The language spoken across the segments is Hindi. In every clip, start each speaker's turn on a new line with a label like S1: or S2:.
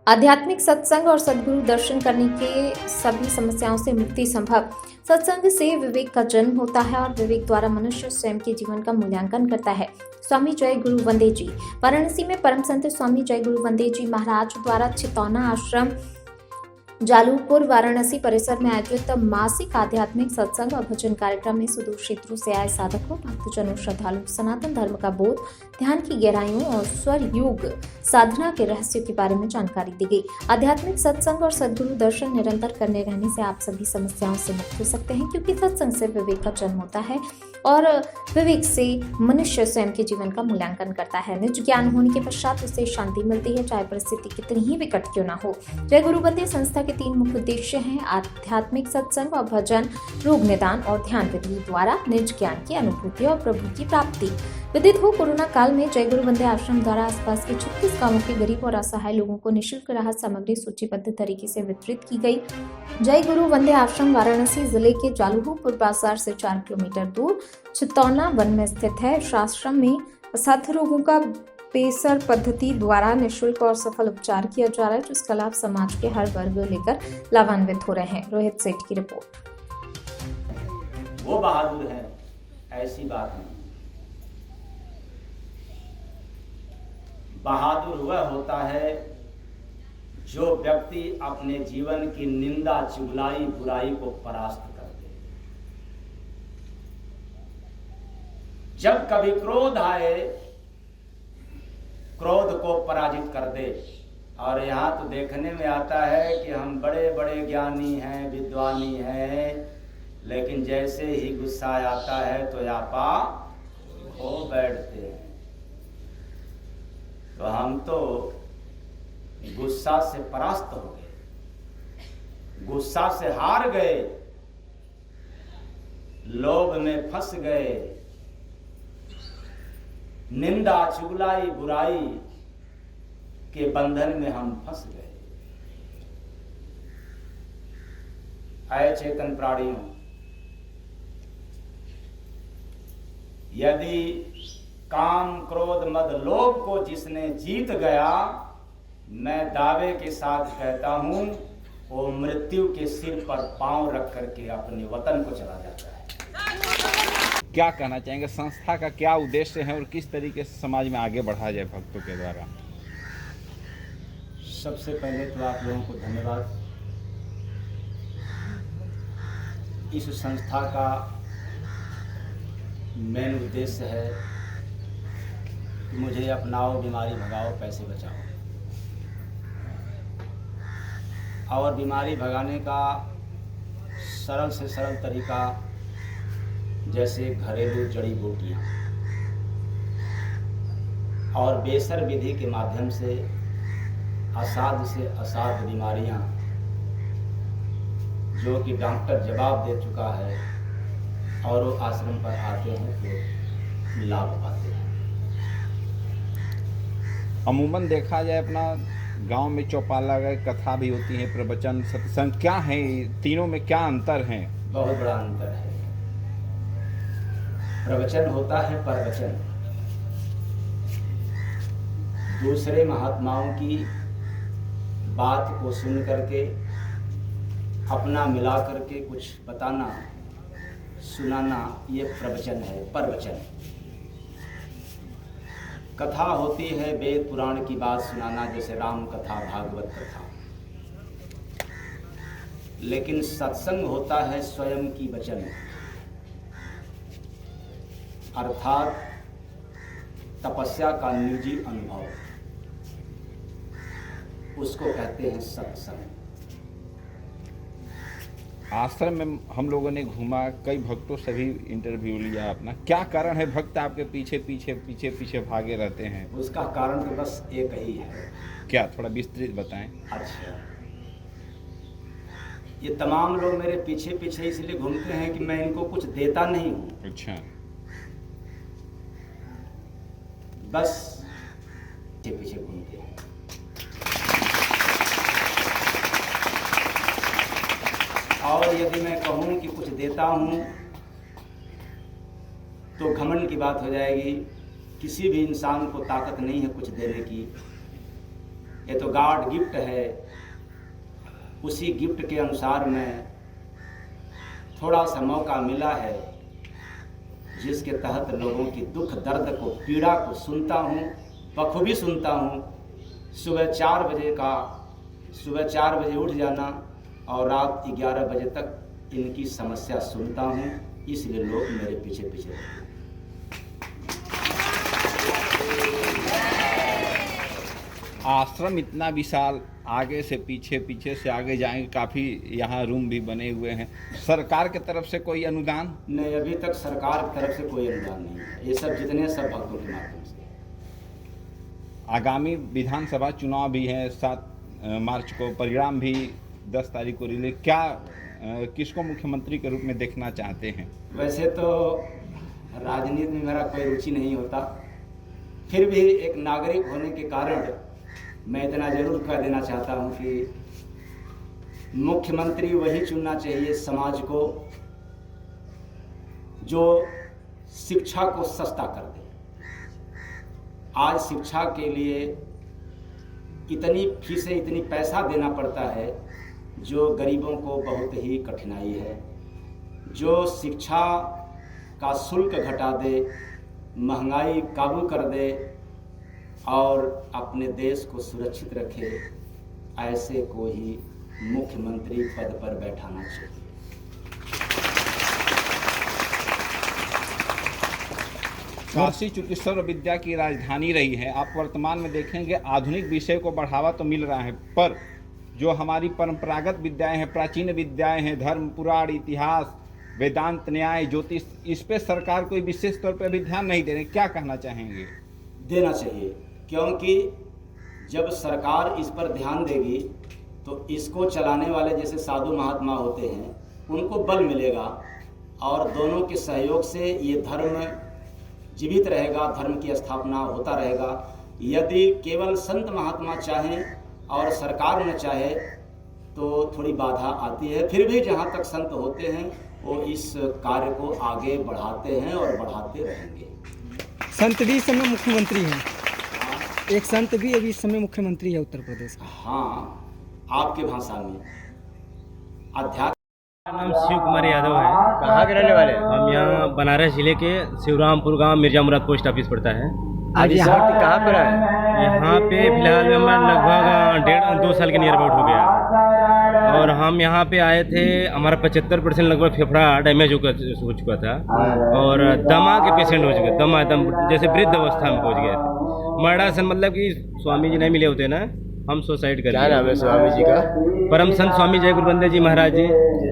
S1: आध्यात्मिक सत्संग और सद्गुरु दर्शन करने के सभी समस्याओं से मुक्ति संभव। सत्संग से विवेक का जन्म होता है और विवेक द्वारा मनुष्य स्वयं के जीवन का मूल्यांकन करता है। स्वामी जय गुरु वंदे जी। वाराणसी में परम संत स्वामी जय गुरु वंदे जी महाराज द्वारा चितौना आश्रम जालूपुर वाराणसी परिसर में आयोजित मासिक आध्यात्मिक सत्संग और भजन कार्यक्रम में सुदूर क्षेत्रों से आए साधकों, भक्तजनों, श्रद्धालुओं सनातन धर्म का बोध, ध्यान की गहराइयों और स्वर युग साधना के रहस्यों के बारे में जानकारी दी गई। आध्यात्मिक सत्संग और सद्गुरु दर्शन निरंतर करने रहने से आप सभी समस्याओं से मुक्त हो सकते हैं, क्योंकि सत्संग से विवेक का जन्म होता है और विवेक से मनुष्य स्वयं के जीवन का मूल्यांकन करता है। निज ज्ञान होने के पश्चात उसे शांति मिलती है, चाहे परिस्थिति कितनी ही विकट क्यों ना हो। जय गुरु वंदे संस्था के 3 मुख्य उद्देश्य हैं: आध्यात्मिक सत्संग और भजन, रोग निदान और ध्यान विधि द्वारा निज ज्ञान की अनुभूति और प्रभु की प्राप्ति। विदित हो, कोरोना काल में जय गुरु वंदे आश्रम द्वारा आसपास के 36 गांवों के गरीब और असहाय लोगों को निःशुल्क राहत सामग्री सूचीबद्ध तरीके से वितरित की गई। जय गुरु वंदे आश्रम वाराणसी जिले के जालूपुर बाजार से 4 किलोमीटर दूर चितौना वन में स्थित है। इस आश्रम में असाध्य रोगों का पेसर पद्धति द्वारा निःशुल्क और सफल उपचार किया जा रहा है, जिसका लाभ समाज के हर वर्ग लेकर लाभान्वित हो रहे हैं। रोहित सेठ की रिपोर्ट।
S2: वो बहादुर है, ऐसी बात नहीं। बहादुर वह होता है जो व्यक्ति अपने जीवन की निंदा, चुगलाई, बुराई को परास्त कर दे। जब कभी क्रोध आए, क्रोध को पराजित कर दे। और यहाँ तो देखने में आता है कि हम बड़े बड़े ज्ञानी हैं, विद्वानी हैं, लेकिन जैसे ही गुस्सा आता है तो आपा खो बैठते हैं। तो हम तो गुस्सा से परास्त हो गए, गुस्सा से हार गए, लोभ में फंस गए, निंदा, चुगलाई, बुराई के बंधन में हम फंस गए। ऐ चेतन प्राणियों, यदि काम, क्रोध, मद, लोभ को जिसने जीत गया, मैं दावे के साथ कहता हूं, वो मृत्यु के सिर पर पांव रख करके अपने वतन को चला जाता है।
S3: क्या कहना चाहेंगे, संस्था का क्या उद्देश्य है और किस तरीके से समाज में आगे बढ़ाया जाए भक्तों के द्वारा?
S2: सबसे पहले तो आप लोगों को धन्यवाद। इस संस्था का मेन उद्देश्य है कि मुझे अपनाओ, बीमारी भगाओ, पैसे बचाओ। और बीमारी भगाने का सरल से सरल तरीका, जैसे घरेलू जड़ी बूटियाँ और बेसर विधि के माध्यम से असाध्य से असाध्य बीमारियाँ, जो कि डॉक्टर जवाब दे चुका है, और वो आश्रम पर आते हैं तो लाभ पाते हैं।
S3: अमूमन देखा जाए अपना गांव में चौपाला कथा भी होती है, प्रवचन, सत्संग, क्या है तीनों में क्या अंतर है?
S2: बहुत बड़ा अंतर है। प्रवचन होता है प्रवचन, दूसरे महात्माओं की बात को सुन करके अपना मिला करके कुछ बताना, सुनाना, ये प्रवचन है, प्रवचन। कथा होती है वेद पुराण की बात सुनाना, जैसे राम कथा, भागवत कथा। लेकिन सत्संग होता है स्वयं की वचन, अर्थात तपस्या का निजी अनुभव, उसको कहते हैं सत्संग।
S3: आश्रम में हम लोगों ने घूमा, कई भक्तों से भी इंटरव्यू लिया अपना। क्या कारण है भक्त आपके पीछे पीछे पीछे पीछे भागे रहते हैं?
S2: उसका कारण तो बस एक ही है।
S3: क्या, थोड़ा विस्तृत बताएं।
S2: अच्छा, ये तमाम लोग मेरे पीछे पीछे इसलिए घूमते हैं कि मैं इनको कुछ देता नहीं हूँ।
S3: अच्छा,
S2: बस पीछे पीछे घूमते हैं। और यदि मैं कहूँ कि कुछ देता हूँ तो घमंड की बात हो जाएगी। किसी भी इंसान को ताकत नहीं है कुछ देने की, ये तो गॉड गिफ्ट है। उसी गिफ्ट के अनुसार मैं थोड़ा सा मौका मिला है जिसके तहत लोगों की दुख दर्द को, पीड़ा को सुनता हूँ, बखूबी सुनता हूँ। सुबह 4 बजे उठ जाना और रात 11 बजे तक इनकी समस्या सुनता हूँ, इसलिए लोग मेरे पीछे पीछे रहते हैं।
S3: आश्रम इतना विशाल, आगे से पीछे, पीछे से आगे जाएंगे, काफ़ी यहाँ रूम भी बने हुए हैं। सरकार की तरफ से कोई अनुदान?
S2: नहीं, अभी तक सरकार की तरफ से कोई अनुदान नहीं है। ये सब जितने सब भक्तों के माध्यम से।
S3: आगामी विधानसभा चुनाव भी है 7 मार्च को, परिणाम भी 10 तारीख को रिलीज। क्या किसको मुख्यमंत्री के रूप में देखना चाहते हैं?
S2: वैसे तो राजनीति में मेरा कोई रुचि नहीं होता, फिर भी एक नागरिक होने के कारण मैं इतना जरूर कह देना चाहता हूं कि मुख्यमंत्री वही चुनना चाहिए समाज को जो शिक्षा को सस्ता कर दे। आज शिक्षा के लिए इतनी फीसें, इतनी पैसा देना पड़ता है जो गरीबों को बहुत ही कठिनाई है। जो शिक्षा का शुल्क घटा दे, महंगाई काबू कर दे और अपने देश को सुरक्षित रखे, ऐसे को ही मुख्यमंत्री पद पर बैठाना चाहिए।
S3: काशी चूकेश्वर विद्या की राजधानी रही है। आप वर्तमान में देखेंगे आधुनिक विषय को बढ़ावा तो मिल रहा है, पर जो हमारी परंपरागत विद्याएं हैं, प्राचीन विद्याएं हैं, धर्म, पुराण, इतिहास, वेदांत, न्याय, ज्योतिष, इस पे सरकार कोई विशेष तौर पे अभी ध्यान नहीं दे रहे। क्या कहना चाहेंगे?
S2: देना चाहिए, क्योंकि जब सरकार इस पर ध्यान देगी तो इसको चलाने वाले जैसे साधु महात्मा होते हैं उनको बल मिलेगा और दोनों के सहयोग से ये धर्म जीवित रहेगा, धर्म की स्थापना होता रहेगा। यदि केवल संत महात्मा चाहें और सरकार न चाहे तो थोड़ी बाधा आती है, फिर भी जहाँ तक संत होते हैं वो इस कार्य को आगे बढ़ाते हैं और बढ़ाते रहेंगे।
S4: संत भी इस समय मुख्यमंत्री हैं। एक संत भी अभी इस समय मुख्यमंत्री है उत्तर प्रदेश का।
S2: हाँ, आपके भाषा में अध्यात्म।
S5: मेरा नाम शिव कुमार यादव है। कहाँ के रहने वाले? हम यहाँ बनारस जिले के शिवरामपुर गांव मिर्जा मुराद पोस्ट ऑफिस पड़ता है।
S4: आज यहाँ कहाँ पर है?
S5: यहाँ पे फिलहाल में हमारा लगभग 1.5-2 साल के नियर अबाउट हो गया और हम यहाँ पे आए थे। हमारा 75% लगभग फेफड़ा डैमेज हो चुका था और दमा के पेशेंट हो चुके, दमा एकदम जैसे वृद्ध अवस्था में पहुँच गए थे। मर्डासन, मतलब कि स्वामी जी नहीं मिले होते ना, हम सुसाइड कर।
S6: क्या नाम है स्वामी जी का?
S5: परम संत स्वामी जय गुरुबंदे जी महाराज जी।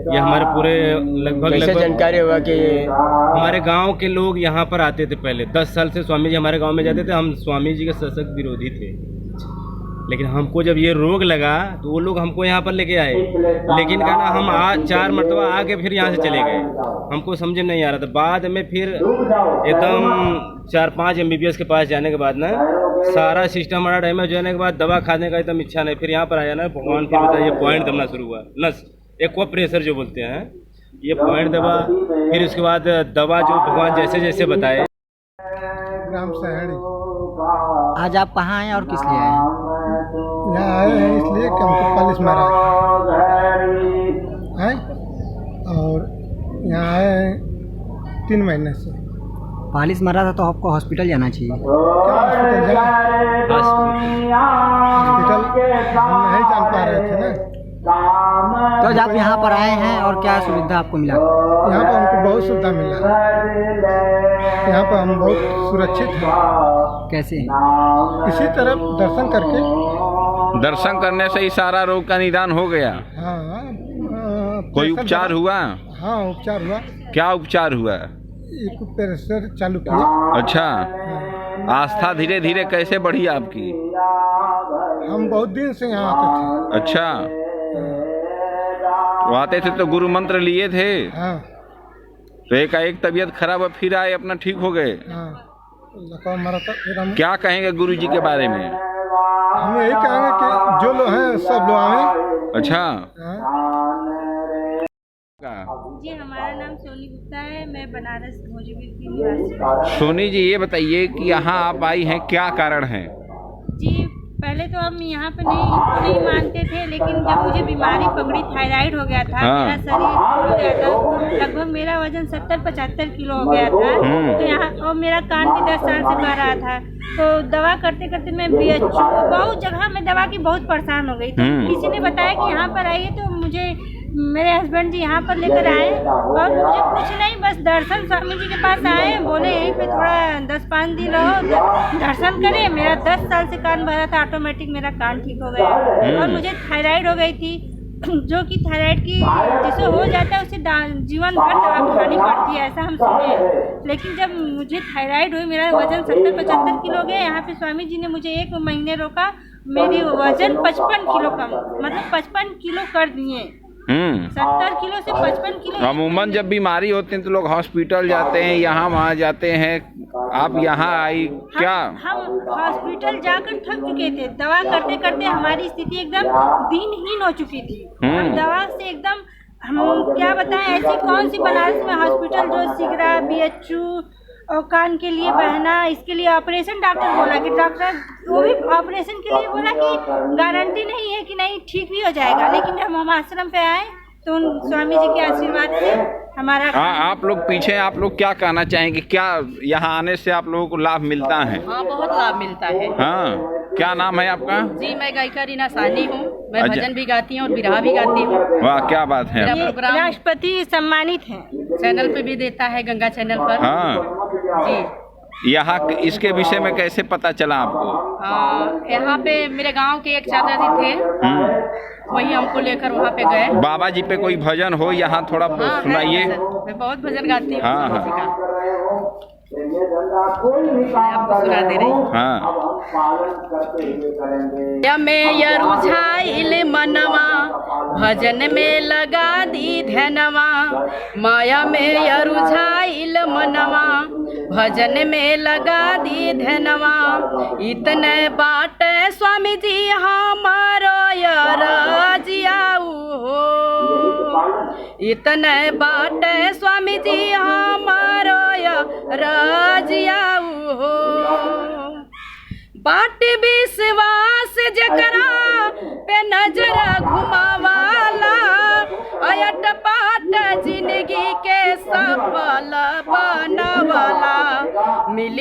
S5: ये हमारे पूरे लगभग
S6: जानकारी होगा कि
S5: हमारे गांव के लोग यहाँ पर आते थे पहले। 10 साल से स्वामी जी हमारे गांव में जाते थे। हम स्वामी जी के सशक्त विरोधी थे, लेकिन हमको जब ये रोग लगा तो वो लोग हमको यहाँ पर लेके आए, लेकिन क्या ना हम 4 मरतबा आके फिर यहाँ से चले गए। हमको समझ में नहीं आ रहा था। बाद में फिर एकदम 4-5 MBBS के पास जाने के बाद ना सारा सिस्टम हमारा डैमेज होने के बाद दवा खाने का एकदम इच्छा नहीं। फिर यहाँ पर आया ना भगवान, फिर बताइए पॉइंट दबना शुरू हुआ, नस एक्वा प्रेशर जो बोलते हैं, ये पॉइंट दबा। फिर उसके बाद दवा जो भगवान जैसे जैसे बताए।
S7: ग्राम शहरी।
S4: आज आप कहाँ आए और किस लिए आए?
S7: यहाँ आए हैं इसलिए कि हमको पालिश मारा है और यहाँ आए हैं 3 महीने से।
S4: पालिश मारा था तो आपको हॉस्पिटल जाना चाहिए।
S7: क्या हॉस्पिटल हम नहीं जान पा रहे थे ना।
S4: तो आज आप यहाँ पर आए हैं और क्या सुविधा आपको मिला?
S7: यहाँ पर हमको बहुत सुविधा मिला। यहाँ पर हम बहुत सुरक्षित हैं।
S4: कैसे?
S7: इसी तरह दर्शन करके।
S3: दर्शन करने से ही सारा रोग का निदान हो गया?
S7: हाँ।
S3: कोई उपचार हुआ?
S7: हाँ, उपचार हुआ।
S3: क्या उपचार हुआ?
S7: एक प्रेशर चालू किया।
S3: अच्छा, आस्था धीरे धीरे कैसे बढ़ी आपकी?
S7: हम बहुत दिन से यहाँ आते थे।
S3: अच्छा, तो आते थे तो गुरु मंत्र लिए थे?
S7: हाँ।
S3: तो एक तबीयत खराब है, फिर आए अपना ठीक हो गए?
S7: हाँ, लकवा मारा था। फिर हम
S3: क्या कहेंगे गुरु जी के बारे में?
S7: हम यही कहेंगे कि जो लोग हैं सब लोग आए।
S3: अच्छा।
S8: जी, हमारा नाम सोनी गुप्ता है। मैं बनारस भोजपुर की निवासी हूँ।
S3: सोनी जी, ये बताइए कि यहाँ आप आई हैं, क्या कारण है?
S8: जी, पहले तो हम यहाँ पे नहीं मानते थे, लेकिन जब मुझे बीमारी पकड़ी, थायराइड हो गया था, मेरा शरीर हो गया था, लगभग मेरा वजन 70-75 किलो हो गया था। तो यहाँ और मेरा कान भी 10 साल से बह रहा था। तो दवा करते करते मैं BHU बहुत जगह में दवा की बहुत परेशान हो गई। तो किसी ने बताया कि यहाँ पर आइए, तो मुझे मेरे हस्बैंड जी यहाँ पर लेकर आए और मुझे कुछ नहीं, बस दर्शन स्वामी जी के पास आए, बोले यहीं पे थोड़ा 10-5 दिन रहो, दर्शन करें। मेरा 10 साल से कान भरा था, ऑटोमेटिक मेरा कान ठीक हो गया। और मुझे थायराइड हो गई थी, जो कि थायराइड की जिसे हो जाता है उसे जीवन भर दवा खानी पड़ती है, ऐसा हम सुने। लेकिन जब मुझे थायराइड हुई, मेरा वजन 70-75 किलो हो गया। यहाँ पे स्वामी जी ने मुझे 1 महीने रोका, मेरी वजन 55 किलो कम, मतलब 55 किलो कर दिए। 70 किलो से 55 किलो।
S3: अमूमन जब बीमारी होती है तो लोग हॉस्पिटल जाते हैं, यहाँ वहाँ जाते हैं, आप यहाँ आई क्या?
S8: हम हॉस्पिटल जाकर थक चुके थे, दवा करते करते हमारी स्थिति एकदम दिनहीन हो चुकी थी। हम दवा से एकदम, हम क्या बताएं, ऐसी कौन सी बनारस में हॉस्पिटल जो सिगरा, BHU और कान के लिए बहना, इसके लिए ऑपरेशन डॉक्टर बोला कि डॉक्टर वो भी ऑपरेशन के लिए बोला कि गारंटी नहीं है कि नहीं ठीक भी हो जाएगा। लेकिन जब हम आश्रम पे आए तो उन स्वामी जी के आशीर्वाद से हमारा
S3: आप लोग पीछे, आप लोग क्या कहना चाहेंगे? क्या यहाँ आने से आप लोगों को लाभ मिलता है?
S9: हाँ, बहुत लाभ मिलता है।
S3: हाँ, क्या नाम है आपका?
S9: जी, मैं गायिका रीना सानी हूँ। मैं भजन भी गाती हूँ और बिरहा भी गाती हूँ।
S3: वाह, क्या बात है।
S9: मेरा प्रोग्राम
S8: राष्ट्रपति सम्मानित है,
S9: चैनल पे भी देता है, गंगा चैनल पर।
S3: हाँ
S9: जी,
S3: यहाँ इसके विषय में कैसे पता चला आपको?
S9: यहाँ पे मेरे गांव के एक चाचा जी थे, वही हमको लेकर वहाँ पे गए।
S3: बाबा जी पे कोई भजन हो यहाँ थोड़ा सुनाइए।
S9: मैं बहुत भजन गाती हूँ।
S3: हाँ,
S9: स्वामी जी का मैं आपको सुना दे रही हूँ। में रुझाइल मनवा, भजन में लगा दी ध्यानवा। माया में रुझाइल मनवा, भजन में लगा दी ध्यानवा। इतने बाट स्वामी जी हमारो रजियाऊ हो, इतने बाट स्वामी जी हमारो रजियाऊ हो। बाट विश्वास जकरा पे नजर घुमावाला, अयट पाट जिंदगी के सफल बनवाला। मिली